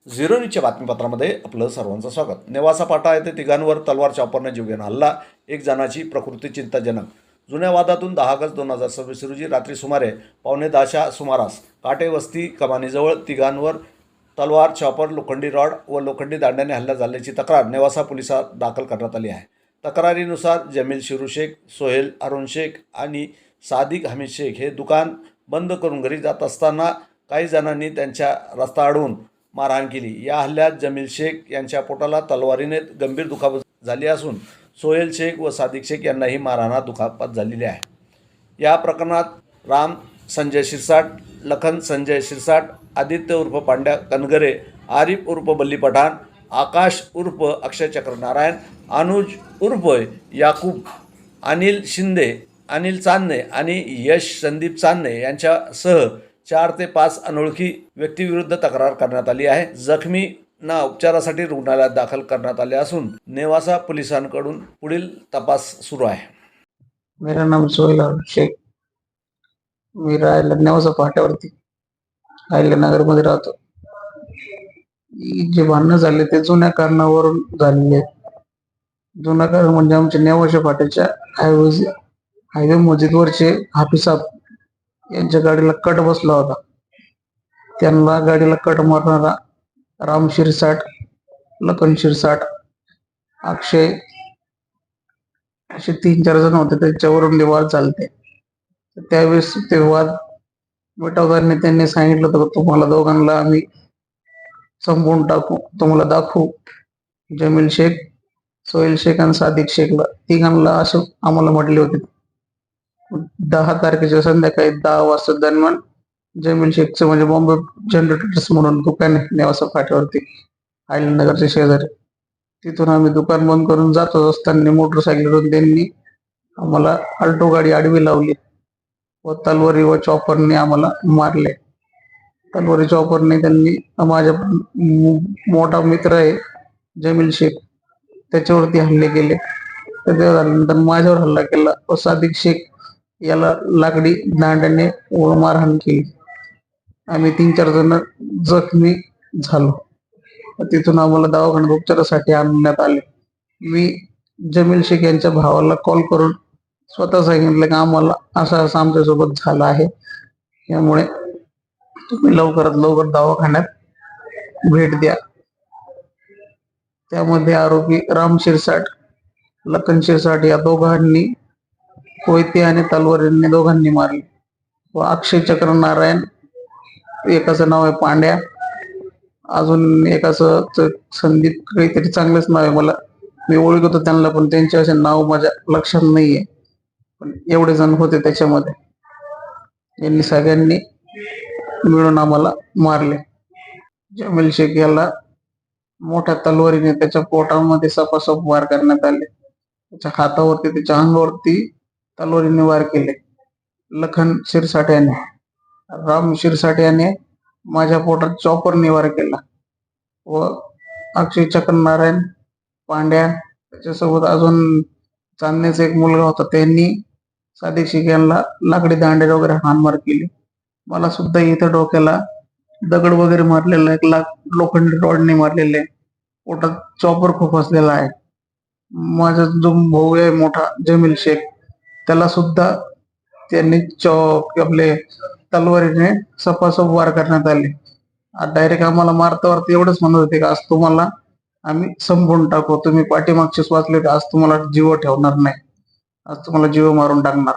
Zero न्यूजच्या बातमीपत्रामध्ये आपलं सर्वांचं स्वागत। नेवासा पाटा येथे तिघांवर तलवार चॉपरने जीवघेणा हल्ला, एक जणाची प्रकृती चिंताजनक। जुन्या वादातून 10 ऑगस्ट 2026 रोजी रात्री सुमारे 9:15च्या सुमारास काटे वस्ती कमानीजवळ तिघांवर तलवार, चॉपर, लोखंडी रॉड व लोखंडी दांड्याने हल्ला झाल्याची तक्रार नेवासा पोलिसात दाखल करण्यात आली आहे। तक्रारीनुसार जमील शिरू शेख, सोहेल अरुण शेख आणि सादिक हमीद शेख हे दुकान बंद करून घरी जात असताना काही जणांनी त्यांच्या रस्ता अडवून मारहाण केली। या हल्ल्यात जमील शेख यांच्या पोटाला तलवारीने गंभीर दुखापत झाली असून सोहेल शेख व सादिक शेख यांनाही मारहाणात दुखापत झालेली आहे। या प्रकरणात राम संजय शिरसाट, लखन संजय शिरसाट, आदित्य उर्फ पांड्या कनगरे, आरिफ उर्फ बल्ली पठाण, आकाश उर्फ अक्षय चक्र नारायण, अनुज उर्फ याकूब, अनिल शिंदे, अनिल चांदणे आणि यश संदीप चांदणे यांच्यासह 4 ते 5 अनोळखी व्यक्तीविरुद्ध तक्रार करण्यात आली आहे। जखमींना उपचारासाठी रुग्णालयात दाखल करण्यात आले असून नेवासा पोलिसांकडून पुढील तपास सुरू आहे। मेरा नाम सोहेल शेख, मी राहायला नेवासा फाट्यावरती नगर मध्ये राहतो। जे भांडणं झाले ते जुन्या कारणावरून झालेले आहेत। जुना कारण म्हणजे आमच्या नेवासा फाट्याच्या हायवे मस्जिदवरचे हाफिज साहेब यांच्या गाडीला कट बसला होता। त्यांना गाडीला कट मारणारा राम शिरसाट, लखन शिरसाट, अक्षय असे 3-4 जण होते। त्याच्यावरून वाद चालते। त्यावेळेस ते वाद मिटवताना त्यांनी सांगितलं होतं, तुम्हाला दोघांना आम्ही संपवून टाकू, तुम्हाला दाखवू। जमील शेख, सोहेल शेख आणि सादिक शेखला तिघांना असं आम्हाला म्हटले होते। 10 तारखेच्या संध्याकाळी 10 वाजता दरम्यान जमील शेखचं म्हणजे बॉम्बे जनरेटर्स म्हणून दुकान आहे नेवासा फाट्यावरती नगरच्या शेजारी, तिथून आम्ही दुकान बंद करून जात असताना मोटरसायकलवरून त्यांनी आम्हाला अल्टो गाडी आडवी लावली व तलवारी व चॉपरने आम्हाला मारले। तलवारी चॉपरने त्यांनी माझ्या मोठा मित्र आहे जमील शेख, त्याच्यावरती हल्ले केले। त्यानंतर माझ्यावर हल्ला केला व सादिक शेख याला लाकडी दांड्याने मारहाण केली। आम्ही 3-4 जण जखमी झालो। तिथून आम्हाला दवाखान्यात उपचारासाठी आणण्यात आले। मी जमील शेख यांच्या भावाला कॉल करून स्वतः सांगितलं की आम्हाला असं असं आमच्यासोबत झालं आहे, त्यामुळे तुम्ही लवकरात लवकर दवाखान्यात भेट द्या। त्यामध्ये आरोपी राम शिरसाट, लखन शिरसाट या दोघांनी कोयते आणि तलवारीने दोघांनी मारले व अक्षय चक्र नारायण, एकाचं नाव आहे पांड्या, अजून एकाचं संदीप काहीतरी चांगलंच नाव आहे, मला मी ओळखतो त्यांना पण त्यांचे असे नाव माझ्या लक्षात नाहीये, पण एवढे जण होते त्याच्यामध्ये। यांनी सगळ्यांनी मिळून आम्हाला मारले। जमील शेख याला मोठ्या तलवारीने त्याच्या पोटामध्ये सपासप वार करण्यात आले। त्याच्या हातावरती, त्याच्या अंगावरती तलवारीने वार केले। लखन शिरसाट याने, राम शिरसाट याने माझ्या पोटात चॉपरने वार केला व अक्षय चक्र नारायण, पांड्या, त्याच्यासोबत अजून चांदण्याचा एक मुलगा होता, त्यांनी सादिक शेख यांना लाकडी दांडे वगैरे हाणमार केली। मला सुद्धा इथं डोक्याला दगड वगैरे मारलेला आहे, लोखंडी रॉडने मारलेले आहे, पोटात चॉपर खूप असलेला आहे। माझा जो भाऊ आहे मोठा जमील शेख, त्याला सुद्धा त्यांनी आपले तलवारीने सपासप वार करण्यात आले। डायरेक्ट आम्हाला मारतावरती एवढंच म्हणत होते की आज तुम्हाला आम्ही संपवून टाकू, तुम्ही पाठीमागचे वाचले की आज तुम्हाला जीव ठेवणार नाही, आज तुम्हाला जीव मारून टाकणार।